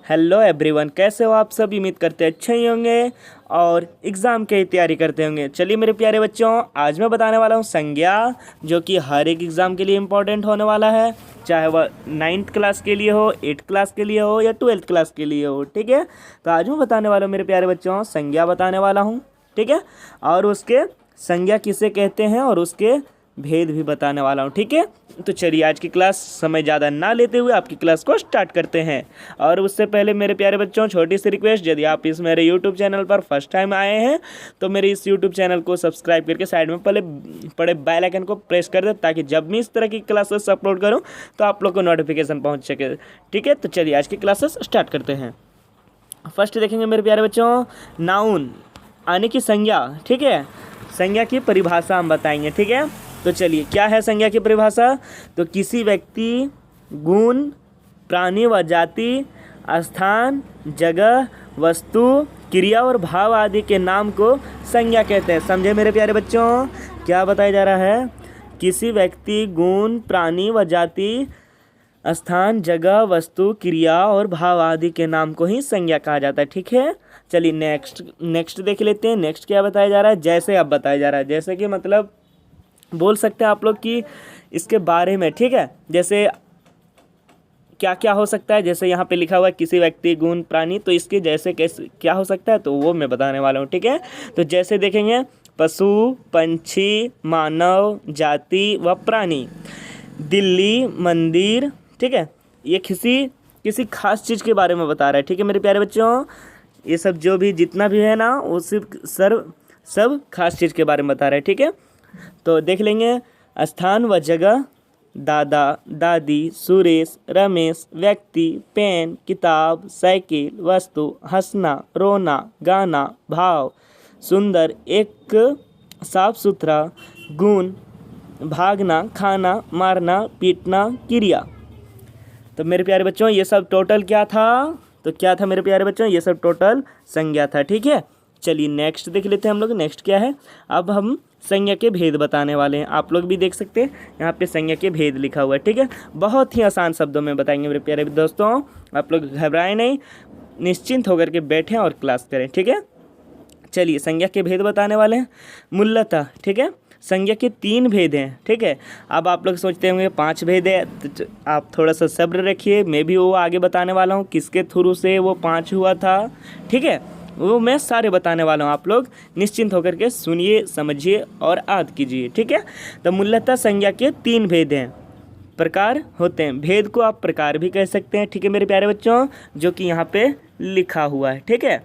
Hello everyone, कैसे हो आप सब। उम्मीद करते अच्छे ही होंगे और एग्ज़ाम की तैयारी करते होंगे। चलिए मेरे प्यारे बच्चों, आज मैं बताने वाला हूँ संज्ञा, जो कि हर एक एग्ज़ाम के लिए इम्पोर्टेंट होने वाला है, चाहे वह 9th क्लास के लिए हो, 8th क्लास के लिए हो या 12th क्लास के लिए हो। ठीक है, तो आज मैं बताने वाला हूँ मेरे प्यारे बच्चों, संज्ञा बताने वाला हूँ। ठीक है, और उसके संज्ञा किसे कहते हैं और उसके भेद भी बताने वाला हूँ। ठीक है, तो चलिए आज की क्लास समय ज़्यादा ना लेते हुए आपकी क्लास को स्टार्ट करते हैं। और उससे पहले मेरे प्यारे बच्चों, छोटी सी रिक्वेस्ट, यदि आप इस मेरे यूट्यूब चैनल पर फर्स्ट टाइम आए हैं तो मेरे इस यूट्यूब चैनल को सब्सक्राइब करके साइड में पहले पड़े बेल आइकन को प्रेस कर दें, ताकि जब मैं इस तरह की क्लासेस अपलोड करूँ तो आप लोग को नोटिफिकेशन पहुँच सके। ठीक है, तो चलिए आज की क्लासेस स्टार्ट करते हैं। फर्स्ट देखेंगे मेरे प्यारे बच्चों, नाउन आने की संज्ञा। ठीक है, संज्ञा की परिभाषा हम बताएंगे। ठीक है, तो चलिए क्या है संज्ञा की परिभाषा। तो किसी व्यक्ति, गुण, प्राणी व जाति, स्थान, जगह, वस्तु, क्रिया और भाव आदि के नाम को संज्ञा कहते हैं। समझे मेरे प्यारे बच्चों, क्या बताया जा रहा है। किसी व्यक्ति, गुण, प्राणी व जाति, स्थान, जगह, वस्तु, क्रिया और भाव आदि के नाम को ही संज्ञा कहा जाता है। ठीक है, चलिए नेक्स्ट देख लेते हैं। नेक्स्ट क्या बताया जा रहा है, जैसे अब बताया जा रहा है। जैसे कि मतलब बोल सकते हैं आप लोग कि इसके बारे में। ठीक है, जैसे क्या क्या हो सकता है, जैसे यहाँ पे लिखा हुआ है किसी व्यक्ति, गुण, प्राणी, तो इसके जैसे कैसे क्या हो सकता है तो वो मैं बताने वाला हूँ। ठीक है, तो जैसे देखेंगे, पशु, पंछी, मानव, जाति व प्राणी, दिल्ली, मंदिर। ठीक है, ये किसी खास चीज़ के बारे में बता रहा है। ठीक है मेरे प्यारे बच्चों, ये सब जो भी जितना भी है ना, वो सिर्फ सब खास चीज़ के बारे में बता रहा है। ठीक है, तो देख लेंगे, स्थान व जगह, दादा, दादी, सुरेश, रमेश, व्यक्ति, पेन, किताब, साइकिल, वस्तु, हंसना, रोना, गाना, भाव, सुंदर, एक, साफ सुथरा, गुण, भागना, खाना, मारना, पीटना, क्रिया। तो मेरे प्यारे बच्चों ये सब टोटल क्या था, तो क्या था मेरे प्यारे बच्चों, ये सब टोटल संज्ञा था। ठीक है, चलिए नेक्स्ट देख लेते हैं हम लोग। नेक्स्ट क्या है, अब हम संज्ञा के भेद बताने वाले हैं। आप लोग भी देख सकते हैं यहाँ पे संज्ञा के भेद लिखा हुआ है। ठीक है, बहुत ही आसान शब्दों में बताएंगे मेरे प्यारे दोस्तों, आप लोग घबराएं नहीं, निश्चिंत होकर के बैठें और क्लास करें। ठीक है, चलिए संज्ञा के भेद बताने वाले हैं। मूलतः ठीक है, संज्ञा के 3 भेद हैं। ठीक है, अब आप लोग सोचते होंगे 5 भेद है, तो आप थोड़ा सा सब्र रखिए, मैं भी वो आगे बताने वाला हूँ किसके थ्रू से वो 5 हुआ था। ठीक है, वो मैं सारे बताने वाला हूँ, आप लोग निश्चिंत होकर के सुनिए, समझिए और याद कीजिए। ठीक है, तो मूलतः संज्ञा के 3 भेद हैं, प्रकार होते हैं। भेद को आप प्रकार भी कह सकते हैं। ठीक है मेरे प्यारे बच्चों, जो कि यहाँ पे लिखा हुआ है। ठीक है,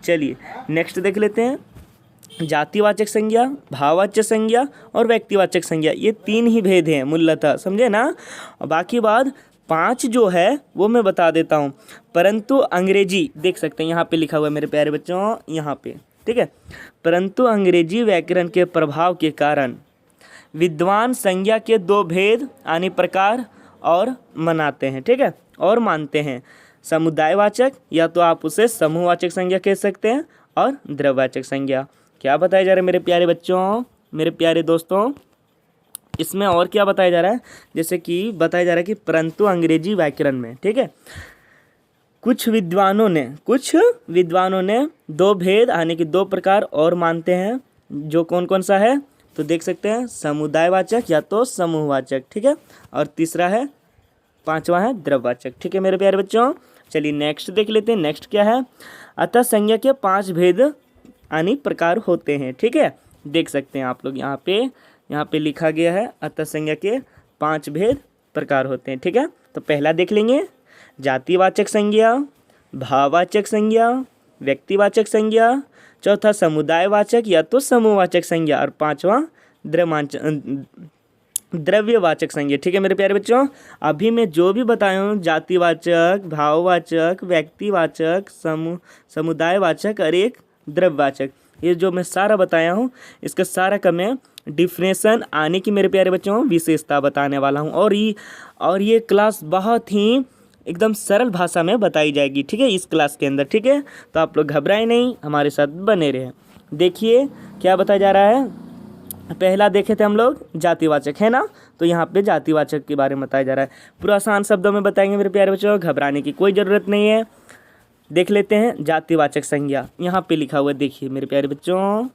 चलिए नेक्स्ट देख लेते हैं। जातिवाचक संज्ञा, भाववाचक संज्ञा और व्यक्तिवाचक संज्ञा, ये 3 ही भेद हैं मूलतः, समझे ना। और बाकी बात 5 जो है वो मैं बता देता हूँ। परंतु अंग्रेजी देख सकते हैं, यहाँ पे लिखा हुआ है मेरे प्यारे बच्चों, यहाँ पे। ठीक है, परंतु अंग्रेजी व्याकरण के प्रभाव के कारण विद्वान संज्ञा के 2 भेद यानी प्रकार और मनाते हैं। ठीक है, और मानते हैं। समुदायवाचक, या तो आप उसे समूहवाचक संज्ञा कह सकते हैं, और द्रव्यवाचक संज्ञा। क्या बताया जा रहा है मेरे प्यारे बच्चों, मेरे प्यारे दोस्तों, इसमें और क्या बताया जा रहा है, जैसे कि बताया जा रहा है कि परंतु अंग्रेजी व्याकरण में। ठीक है, कुछ विद्वानों ने 2 भेद यानी कि 2 प्रकार और मानते हैं, जो कौन कौन सा है तो देख सकते हैं, समुदायवाचक या तो समूहवाचक। ठीक है, और तीसरा है, 5वां है द्रव्यवाचक। ठीक है मेरे प्यारे बच्चों, चलिए नेक्स्ट देख लेते हैं। नेक्स्ट क्या है, अतः संज्ञा के 5 भेद यानी प्रकार होते हैं। ठीक है, देख सकते हैं आप लोग, यहाँ पे लिखा गया है, अतः संज्ञा के 5 भेद प्रकार होते हैं। ठीक है, तो पहला देख लेंगे, जातिवाचक संज्ञा, भाववाचक संज्ञा, व्यक्तिवाचक संज्ञा, चौथा समुदायवाचक या तो समूहवाचक संज्ञा, और 5वां द्रव्यवाचक संज्ञा। ठीक है मेरे प्यारे बच्चों, अभी मैं जो भी बताया हूँ, जातिवाचक, भाववाचक, व्यक्तिवाचक, समुदायवाचक और एक द्रव्यवाचक, ये जो मैं सारा बताया हूँ, इसका सारा का मैं डिफिनेशन आने की मेरे प्यारे बच्चों विशेषता बताने वाला हूँ। और ये क्लास बहुत ही एकदम सरल भाषा में बताई जाएगी। ठीक है, इस क्लास के अंदर। ठीक है, तो आप लोग घबराएं नहीं, हमारे साथ बने रहें। देखिए क्या बताया जा रहा है, पहला देखे थे हम लोग जातिवाचक, है ना, तो यहाँ पे जातिवाचक के बारे में बताया जा रहा है। पूरा आसान शब्दों में बताएंगे मेरे प्यारे बच्चों, घबराने की कोई ज़रूरत नहीं है। देख लेते हैं जातिवाचक संज्ञा। यहाँ पे लिखा हुआ देखिए मेरे प्यारे बच्चों,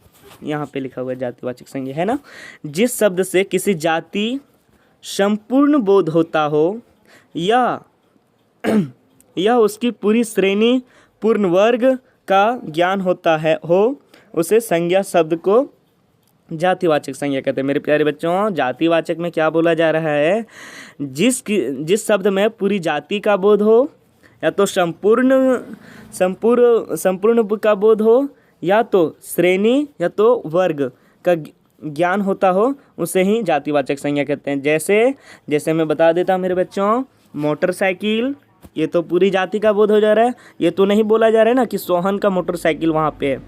यहाँ पे लिखा हुआ है जातिवाचक संज्ञा, है ना। जिस शब्द से किसी जाति संपूर्ण बोध होता हो या उसकी पूरी श्रेणी पूर्ण वर्ग का ज्ञान होता है हो, उसे संज्ञा शब्द को जातिवाचक संज्ञा कहते हैं। मेरे प्यारे बच्चों, जातिवाचक में क्या बोला जा रहा है, जिस शब्द में पूरी जाति का बोध हो, या तो संपूर्ण का बोध हो, या तो श्रेणी या तो वर्ग का ज्ञान होता हो, उसे ही जातिवाचक संज्ञा कहते हैं। जैसे मैं बता देता हूँ मेरे बच्चों, मोटरसाइकिल, ये तो पूरी जाति का बोध हो जा रहा है। ये तो नहीं बोला जा रहा है ना कि सोहन का मोटरसाइकिल वहाँ पे है।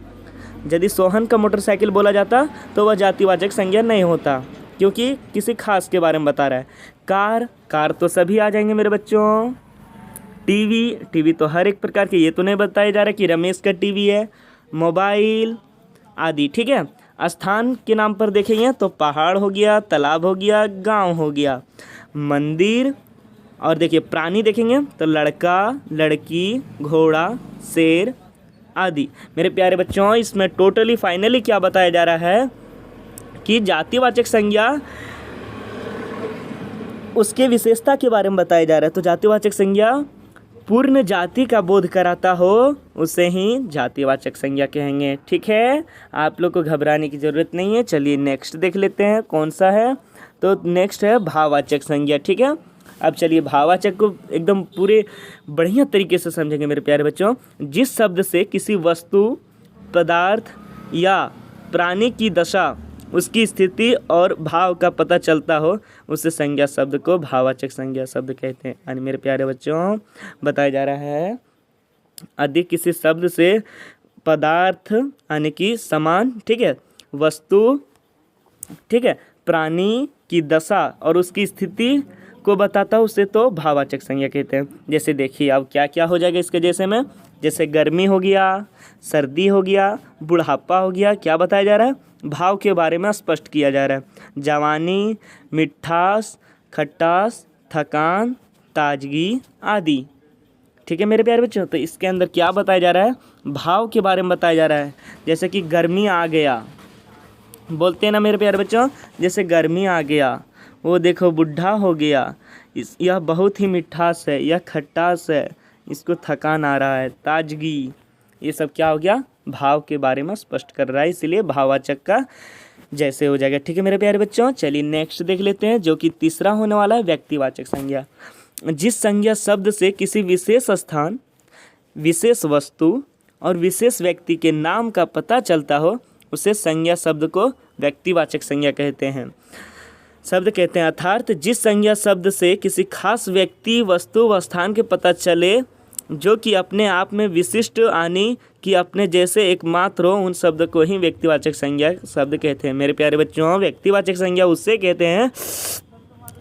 यदि सोहन का मोटरसाइकिल बोला जाता तो वह जातिवाचक संज्ञा नहीं होता, क्योंकि किसी खास के बारे में बता रहा है। कार तो सभी आ जाएंगे मेरे बच्चों। टीवी तो हर एक प्रकार के, ये तो नहीं बताया जा रहा कि रमेश का टीवी है। मोबाइल आदि, ठीक है। स्थान के नाम पर देखेंगे तो पहाड़ हो गया, तालाब हो गया, गांव हो गया, मंदिर। और देखिए प्राणी देखेंगे तो लड़का, लड़की, घोड़ा, शेर आदि। मेरे प्यारे बच्चों, इसमें टोटली फाइनली क्या बताया जा रहा है कि जातिवाचक संज्ञा उसके विशेषता के बारे में बताया जा रहा है। तो जातिवाचक संज्ञा पूर्ण जाति का बोध कराता हो, उसे ही जातिवाचक संज्ञा कहेंगे। ठीक है, आप लोग को घबराने की ज़रूरत नहीं है। चलिए नेक्स्ट देख लेते हैं कौन सा है। तो नेक्स्ट है भाववाचक संज्ञा। ठीक है, अब चलिए भाववाचक को एकदम पूरे बढ़िया तरीके से समझेंगे मेरे प्यारे बच्चों। जिस शब्द से किसी वस्तु, पदार्थ या प्राणी की दशा, उसकी स्थिति और भाव का पता चलता हो, उसे संज्ञा शब्द को भाववाचक संज्ञा शब्द कहते हैं। यानी मेरे प्यारे बच्चों, बताया जा रहा है यदि किसी शब्द से पदार्थ यानी कि सामान, ठीक है, वस्तु, ठीक है, प्राणी की दशा और उसकी स्थिति को बताता है, उसे तो भाववाचक संज्ञा कहते हैं। जैसे देखिए अब क्या क्या हो जाएगा इसके जैसे में, जैसे गर्मी हो गया, सर्दी हो गया, बुढ़ापा हो गया। क्या बताया जा रहा है, भाव के बारे में स्पष्ट किया जा रहा है। जवानी, मिठास, खटास, थकान, ताजगी आदि। ठीक है मेरे प्यारे बच्चों, तो इसके अंदर क्या बताया जा रहा है, भाव के बारे में बताया जा रहा है। जैसे कि गर्मी आ गया, बोलते हैं ना मेरे प्यारे बच्चों, जैसे गर्मी आ गया, वो देखो बुढ़ा हो गया, यह बहुत ही मिठास है, यह खट्टास है, इसको थकान आ रहा है, ताजगी, ये सब क्या हो गया, भाव के बारे में स्पष्ट कर रहा है, इसलिए भाववाचक का जैसे हो जाएगा। ठीक है मेरे प्यारे बच्चों, चलिए नेक्स्ट देख लेते हैं, जो कि तीसरा होने वाला है व्यक्तिवाचक संज्ञा। जिस संज्ञा शब्द से किसी विशेष स्थान, विशेष वस्तु और विशेष व्यक्ति के नाम का पता चलता हो, उसे संज्ञा शब्द को व्यक्तिवाचक संज्ञा कहते हैं। शब्द कहते हैं अर्थात जिस संज्ञा शब्द से किसी खास व्यक्ति, वस्तु व स्थान के पता चले, जो कि अपने आप में विशिष्ट यानी कि अपने जैसे एकमात्र हो, उन शब्द को ही व्यक्तिवाचक संज्ञा शब्द कहते हैं। मेरे प्यारे बच्चों, व्यक्तिवाचक संज्ञा उससे कहते हैं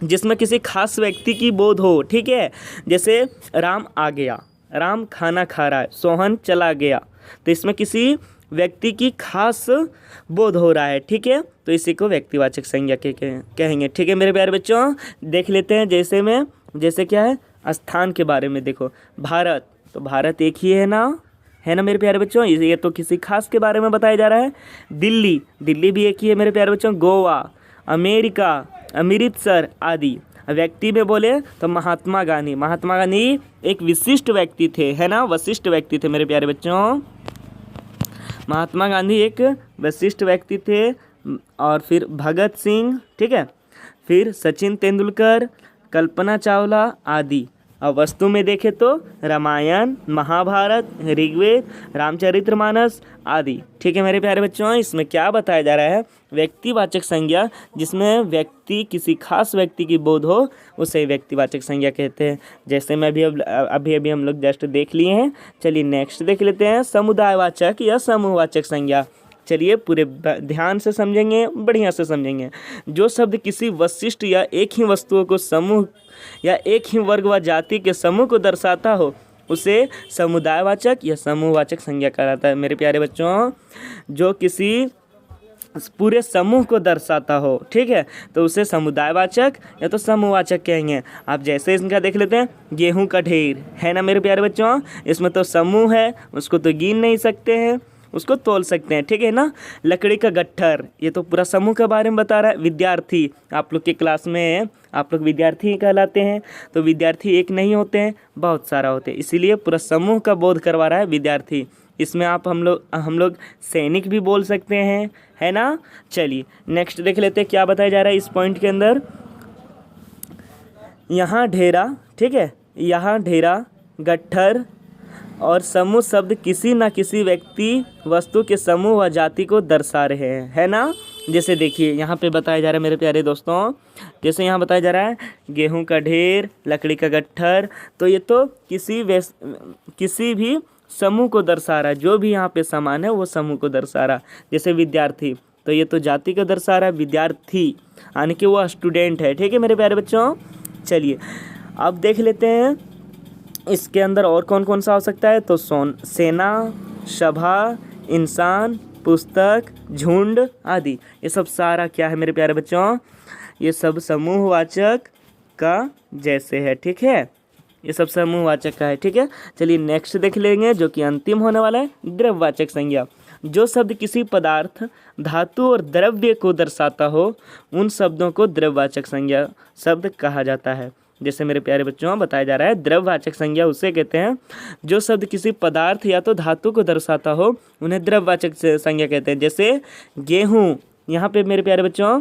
जिसमें किसी खास व्यक्ति की बोध हो। ठीक है, जैसे राम आ गया, राम खाना खा रहा है, सोहन चला गया, तो इसमें किसी व्यक्ति की खास बोध हो रहा है। ठीक है, तो इसी को व्यक्तिवाचक संज्ञा कहेंगे। ठीक है मेरे प्यारे बच्चों, देख लेते हैं जैसे क्या है, स्थान के बारे में देखो, भारत, तो भारत एक ही है ना मेरे प्यारे बच्चों, ये तो किसी खास के बारे में बताया जा रहा है। दिल्ली भी एक ही है मेरे प्यारे बच्चों। गोवा, अमेरिका, अमृतसर आदि। व्यक्ति में बोले तो महात्मा गांधी एक विशिष्ट व्यक्ति थे, है ना, विशिष्ट व्यक्ति थे मेरे प्यारे बच्चों। महात्मा गांधी एक विशिष्ट व्यक्ति थे। और फिर भगत सिंह, ठीक है, फिर सचिन तेंदुलकर, कल्पना चावला आदि। और वस्तु में देखें तो रामायण, महाभारत, ऋग्वेद, रामचरितमानस आदि। ठीक है मेरे प्यारे बच्चों, इसमें क्या बताया जा रहा है, व्यक्तिवाचक संज्ञा जिसमें व्यक्ति, किसी खास व्यक्ति की बोध हो, उसे व्यक्तिवाचक संज्ञा कहते हैं। जैसे मैं अभी हम लोग जस्ट देख लिए हैं। चलिए नेक्स्ट देख लेते हैं, समुदायवाचक या समूहवाचक संज्ञा। चलिए पूरे ध्यान से समझेंगे, बढ़िया से समझेंगे। जो शब्द किसी वशिष्ठ या एक ही वस्तुओं को समूह या एक ही वर्ग व जाति के समूह को दर्शाता हो, उसे समुदायवाचक या समूहवाचक संज्ञा कहलाता है। मेरे प्यारे बच्चों, जो किसी पूरे समूह को दर्शाता हो, ठीक है, तो उसे समुदायवाचक या तो समूहवाचक कहेंगे। आप जैसे इनका देख लेते हैं, गेहूं का ढेर है ना मेरे प्यारे बच्चों, इसमें तो समूह है, उसको तो गिन नहीं सकते हैं, उसको तोल सकते हैं, ठीक है ना। लकड़ी का गट्ठर, ये तो पूरा समूह के बारे में बता रहा है। विद्यार्थी, आप लोग के क्लास में आप लोग विद्यार्थी कहलाते हैं, तो विद्यार्थी एक नहीं होते हैं, बहुत सारा होते हैं, इसीलिए पूरा समूह का बोध करवा रहा है विद्यार्थी। इसमें आप हम लोग सैनिक भी बोल सकते हैं, है ना। चलिए नेक्स्ट देख लेते हैं क्या बताया जा रहा है इस पॉइंट के अंदर। यहाँ ढेरा, ठीक है, यहाँ ढेरा, गट्ठर और समूह शब्द किसी न किसी व्यक्ति वस्तु के समूह व जाति को दर्शा रहे हैं, है ना। जैसे देखिए यहाँ पे बताया जा रहा है मेरे प्यारे दोस्तों, जैसे यहाँ बताया जा रहा है गेहूं का ढेर, लकड़ी का गट्ठर, तो ये तो किसी भी समूह को दर्शा रहा है, जो भी यहाँ पे सामान है वो समूह को दर्शा रहा है। जैसे विद्यार्थी, तो ये तो जाति को दर्शा रहा है, विद्यार्थी यानी कि वो स्टूडेंट है, ठीक है मेरे प्यारे बच्चों। चलिए अब देख लेते हैं इसके अंदर और कौन कौन सा हो सकता है। तो सेना, सभा, इंसान, पुस्तक, झुंड आदि, ये सब सारा क्या है मेरे प्यारे बच्चों, ये सब समूहवाचक का जैसे है, ठीक है, ये सब समूहवाचक का है, ठीक है। चलिए नेक्स्ट देख लेंगे जो कि अंतिम होने वाला है, द्रव्यवाचक संज्ञा। जो शब्द किसी पदार्थ, धातु और द्रव्य को दर्शाता हो, उन शब्दों को द्रव्यवाचक संज्ञा शब्द कहा जाता है। जैसे मेरे प्यारे बच्चों बताया जा रहा है, द्रव्यवाचक संज्ञा उसे कहते हैं जो शब्द किसी पदार्थ या तो धातु को दर्शाता हो, उन्हें द्रव्यवाचक संज्ञा कहते हैं। जैसे गेहूँ, यहाँ पे मेरे प्यारे बच्चों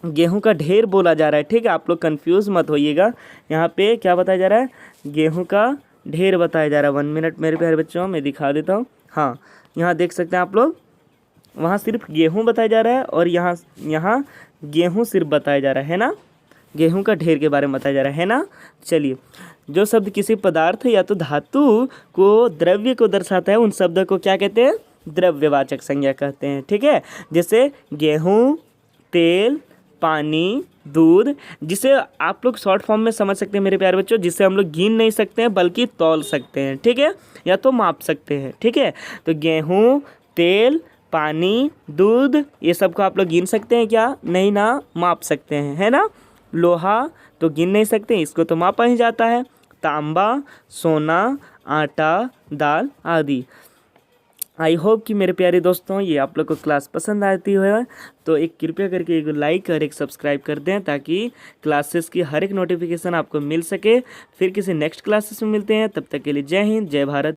गेहूं का ढेर बोला जा रहा है, ठीक है, आप लोग कंफ्यूज मत होइएगा। यहाँ पे क्या बताया जा रहा है, गेहूं का ढेर बताया जा रहा है। 1 मिनट मेरे प्यारे बच्चों मैं दिखा देता हूँ। हाँ, यहाँ देख सकते हैं आप लोग, वहाँ सिर्फ गेहूं बताया जा रहा है और यहाँ गेहूं सिर्फ बताया जा रहा है ना, गेहूं का ढेर के बारे में बताया जा रहा है ना। चलिए, जो शब्द किसी पदार्थ या तो धातु को, द्रव्य को दर्शाता है, उन शब्दों को क्या कहते हैं, द्रव्यवाचक संज्ञा कहते हैं, ठीक है। जैसे गेहूँ, तेल, पानी, दूध, जिसे आप लोग शॉर्ट फॉर्म में समझ सकते हैं मेरे प्यारे बच्चों, जिसे हम लोग गिन नहीं सकते हैं बल्कि तौल सकते हैं, ठीक है, या तो माप सकते हैं, ठीक है। तो गेहूँ, तेल, पानी, दूध, ये सब को आप लोग गिन सकते हैं क्या, नहीं ना, माप सकते हैं, है ना। लोहा तो गिन नहीं सकते, इसको तो मापा ही जाता है। तांबा, सोना, आटा, दाल आदि। आई होप कि मेरे प्यारे दोस्तों ये आप लोग को क्लास पसंद आती हो, तो एक कृपया करके एक लाइक और एक सब्सक्राइब कर दें ताकि क्लासेस की हर एक नोटिफिकेशन आपको मिल सके। फिर किसी नेक्स्ट क्लासेस में मिलते हैं, तब तक के लिए जय हिंद, जय भारत।